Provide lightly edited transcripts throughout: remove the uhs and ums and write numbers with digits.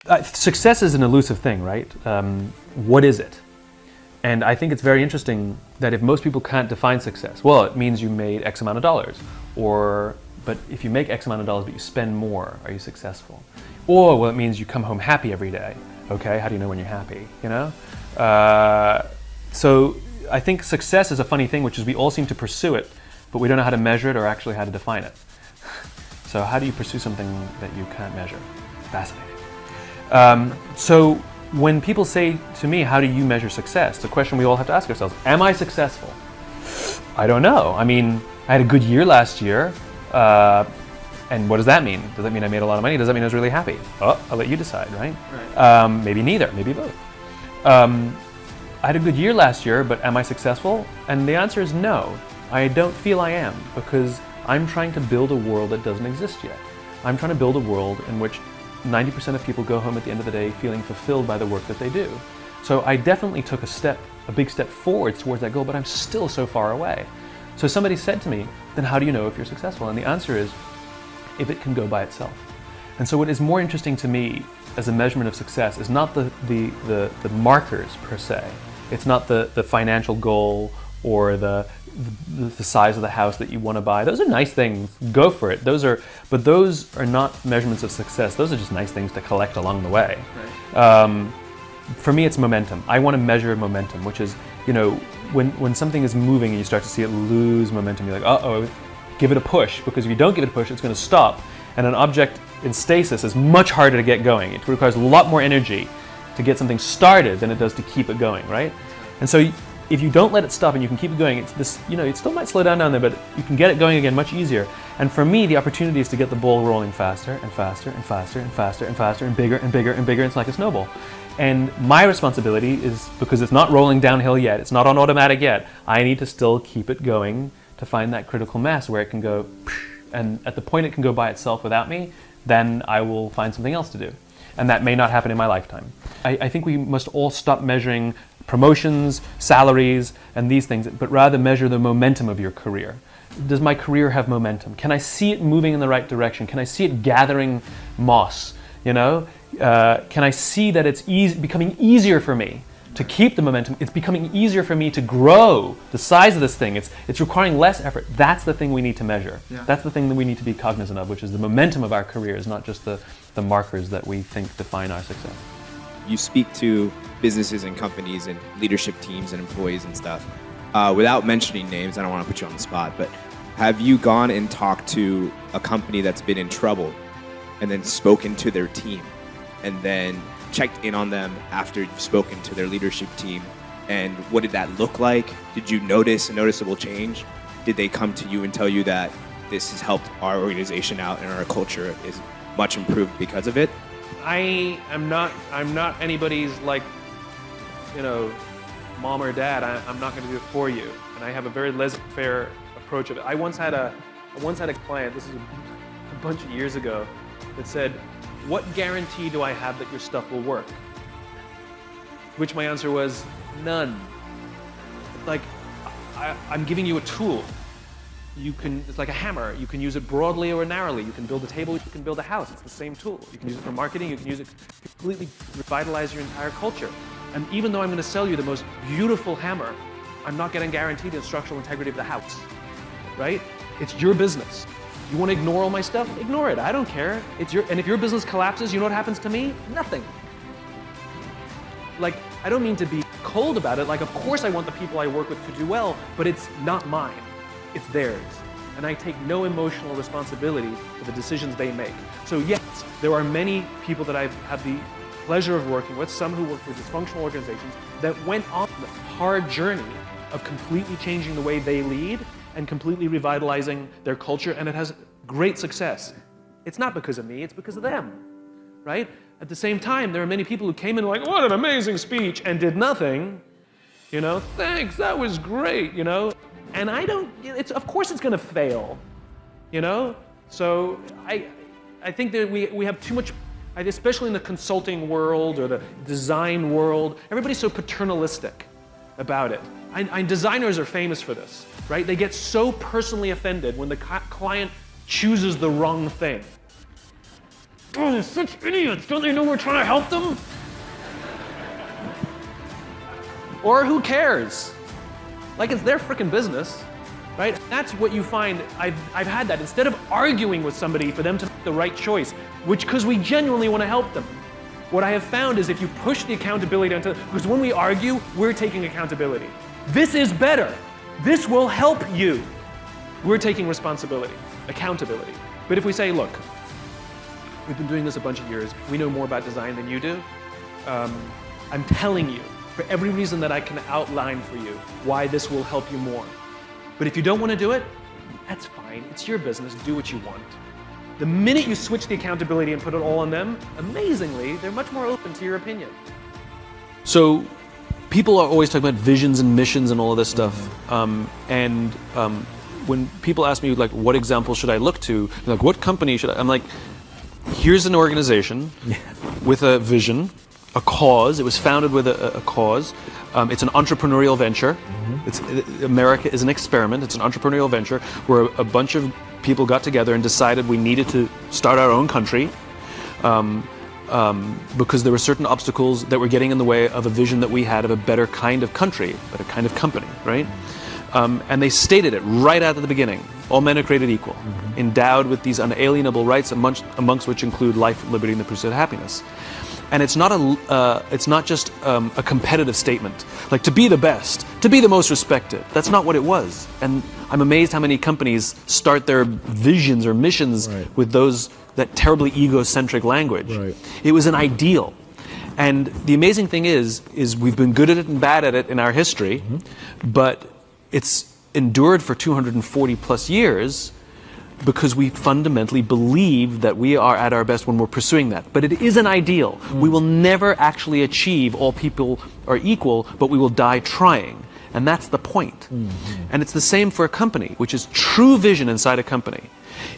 Success is an elusive thing, right? What is it? And I think it's very interesting that if most people can't define success, well, it means you made X amount of dollars. But if you make X amount of dollars but you spend more, are you successful? Or, well, it means you come home happy every day. Okay, how do you know when you're happy, you know? So I think success is a funny thing, which is we all seem to pursue it, but we don't know how to measure it or actually how to define it. So how do you pursue something that you can't measure? Fascinating. So when people say to me, how do you measure success? The question we all have to ask ourselves, am I successful? I don't know. I mean, I had a good year last year. And what does that mean? Does that mean I made a lot of money? Does that mean I was really happy? Oh, I'll let you decide, right? Maybe neither, maybe both. I had a good year last year, but am I successful? And the answer is no. I don't feel I am, because I'm trying to build a world that doesn't exist yet. I'm trying to build a world in which 90% of people go home at the end of the day feeling fulfilled by the work that they do. So I definitely took a big step forward towards that goal, but I'm still so far away. So somebody said to me, then how do you know if you're successful? And the answer is, if it can go by itself. And so what is more interesting to me as a measurement of success is not the markers per se. It's not the financial goal or the size of the house that you want to buy. Those are nice things, go for it. But those are not measurements of success. Those are just nice things to collect along the way. Right. For me, it's momentum. I want to measure momentum, which is, you know, when something is moving and you start to see it lose momentum, you're like, uh-oh, give it a push, because if you don't give it a push, it's going to stop. And an object in stasis is much harder to get going. It requires a lot more energy to get something started than it does to keep it going, right? And so if you don't let it stop and you can keep it going, it's this, you know, it still might slow down there, but you can get it going again much easier. And for me, the opportunity is to get the ball rolling faster and faster and faster and faster and faster and bigger and bigger and bigger. It's like a snowball. And my responsibility is, because it's not rolling downhill yet, it's not on automatic yet, I need to still keep it going to find that critical mass where it can go, and at the point it can go by itself without me, then I will find something else to do. And that may not happen in my lifetime. I think we must all stop measuring promotions, salaries, and these things, but rather measure the momentum of your career. Does my career have momentum? Can I see it moving in the right direction? Can I see it gathering moss? You know, can I see that it's becoming easier for me to keep the momentum? It's becoming easier for me to grow the size of this thing. It's requiring less effort. That's the thing we need to measure. Yeah. That's the thing that we need to be cognizant of, which is the momentum of our careers, not just the markers that we think define our success. You speak to businesses and companies and leadership teams and employees and stuff. Without mentioning names, I don't want to put you on the spot, but have you gone and talked to a company that's been in trouble and then spoken to their team and then checked in on them after you've spoken to their leadership team? And what did that look like? Did you notice a noticeable change? Did they come to you and tell you that this has helped our organization out and our culture is much improved because of it? I'm not anybody's, like, you know, mom or dad. I'm not going to do it for you. And I have a very laissez-faire approach of it. I once had a client, this is a bunch of years ago, that said, what guarantee do I have that your stuff will work? To which my answer was, none. Like, I'm giving you a tool. It's like a hammer. You can use it broadly or narrowly. You can build a table, you can build a house. It's the same tool. You can use it for marketing, you can use it to completely revitalize your entire culture. And even though I'm going to sell you the most beautiful hammer, I'm not going to guarantee the structural integrity of the house, right? It's your business. You want to ignore all my stuff? Ignore it. I don't care. And if your business collapses, you know what happens to me? Nothing. Like, I don't mean to be cold about it. Like, of course I want the people I work with to do well, but it's not mine. It's theirs. And I take no emotional responsibility for the decisions they make. So yes, there are many people that I've had the pleasure of working with, some who work for dysfunctional organizations, that went on the hard journey of completely changing the way they lead and completely revitalizing their culture, and it has great success. It's not because of me, it's because of them, right? At the same time, there are many people who came in like, what an amazing speech, and did nothing. You know, thanks, that was great, you know? And of course it's gonna fail, you know? So I think that we have too much, especially in the consulting world or the design world, everybody's so paternalistic about it. And designers are famous for this, right? They get so personally offended when the client chooses the wrong thing. Oh, they're such idiots. Don't they know we're trying to help them? Or who cares? Like it's their freaking business, right? That's what you find. I've had that. Instead of arguing with somebody for them to make the right choice, because we genuinely want to help them, what I have found is if you push the accountability onto, because when we argue, we're taking accountability. This is better. This will help you. We're taking responsibility, accountability. But if we say, look, we've been doing this a bunch of years, we know more about design than you do, I'm telling you, for every reason that I can outline for you, why this will help you more. But if you don't want to do it, that's fine. It's your business. Do what you want. The minute you switch the accountability and put it all on them, amazingly, they're much more open to your opinion. So people are always talking about visions and missions and all of this stuff. When people ask me, like, what example should I look to? Like, what company should I? I'm like, here's an organization with a vision, a cause. It was founded with a cause. It's an entrepreneurial venture. America is an experiment. It's an entrepreneurial venture where a bunch of people got together and decided we needed to start our own country because there were certain obstacles that were getting in the way of a vision that we had of a better kind of country, better kind of company, right? And they stated it right out of the beginning. All men are created equal, endowed with these unalienable rights, amongst which include life, liberty, and the pursuit of happiness. And it's not just a competitive statement, like to be the best, to be the most respected. That's not what it was. And I'm amazed how many companies start their visions or missions with that terribly egocentric language. It was an ideal. And the amazing thing is we've been good at it and bad at it in our history, but it's endured for 240 plus years because we fundamentally believe that we are at our best when we're pursuing that. But it is an ideal. We will never actually achieve all people are equal, but we will die trying. And that's the point. And it's the same for a company, which is true vision inside a company,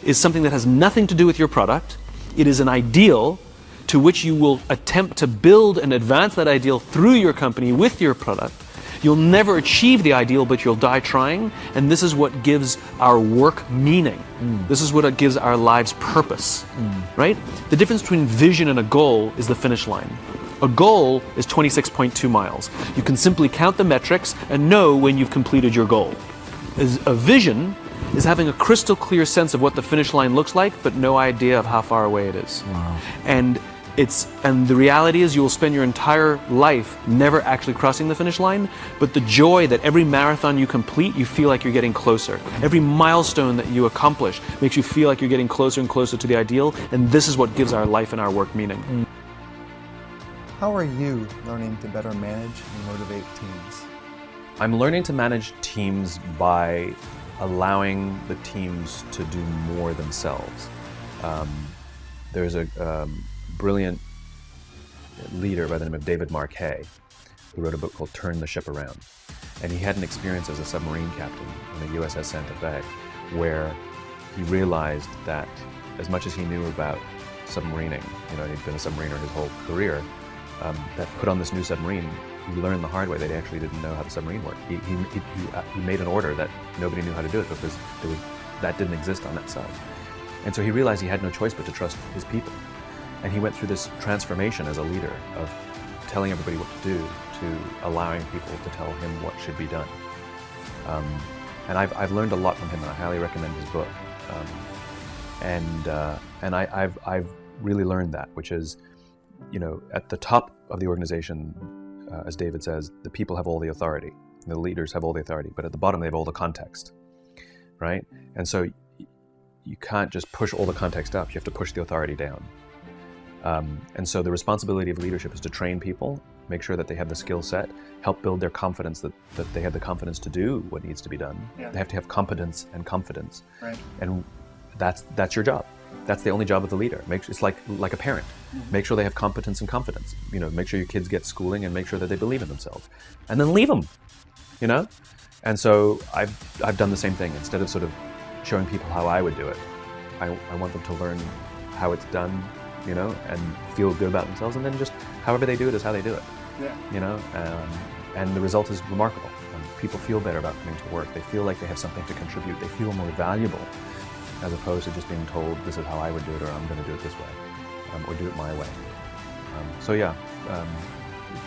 is something that has nothing to do with your product. It is an ideal to which you will attempt to build and advance that ideal through your company with your product. You'll never achieve the ideal, but you'll die trying. And this is what gives our work meaning. This is what gives our lives purpose, right? The difference between vision and a goal is the finish line. A goal is 26.2 miles. You can simply count the metrics and know when you've completed your goal. A vision is having a crystal clear sense of what the finish line looks like, but no idea of how far away it is. Wow. And the reality is you will spend your entire life never actually crossing the finish line, but the joy that every marathon you complete, you feel like you're getting closer. Every milestone that you accomplish makes you feel like you're getting closer and closer to the ideal, and this is what gives our life and our work meaning. How are you learning to better manage and motivate teams? I'm learning to manage teams by allowing the teams to do more themselves. There's a brilliant leader by the name of David Marquet, who wrote a book called Turn the Ship Around. And he had an experience as a submarine captain on the USS Santa Fe, where he realized that as much as he knew about submarining, he'd been a submariner his whole career, that put on this new submarine, he learned the hard way that he actually didn't know how the submarine worked. He made an order that nobody knew how to do it because that didn't exist on that side. And so he realized he had no choice but to trust his people. And he went through this transformation as a leader of telling everybody what to do to allowing people to tell him what should be done. And I've learned a lot from him, and I highly recommend his book. And I've really learned that, which is, at the top of the organization, as David says, the people have all the authority, the leaders have all the authority, but at the bottom they have all the context, right? And so you can't just push all the context up, you have to push the authority down. And so the responsibility of leadership is to train people, make sure that they have the skill set, help build their confidence that they have the confidence to do what needs to be done. Yeah. They have to have competence and confidence. Right. And that's your job. That's the only job of the leader. It's like a parent. Make sure they have competence and confidence. Make sure your kids get schooling and make sure that they believe in themselves. And then leave them, And so I've done the same thing. Instead of sort of showing people how I would do it, I want them to learn how it's done, and feel good about themselves, and then just however they do it is how they do it. Yeah. And the result is remarkable. People feel better about coming to work. They feel like they have something to contribute. They feel more valuable, as opposed to just being told this is how I would do it or I'm going to do it this way. or do it my way. So yeah,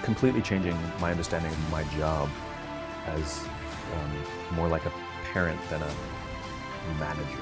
completely changing my understanding of my job as more like a parent than a manager.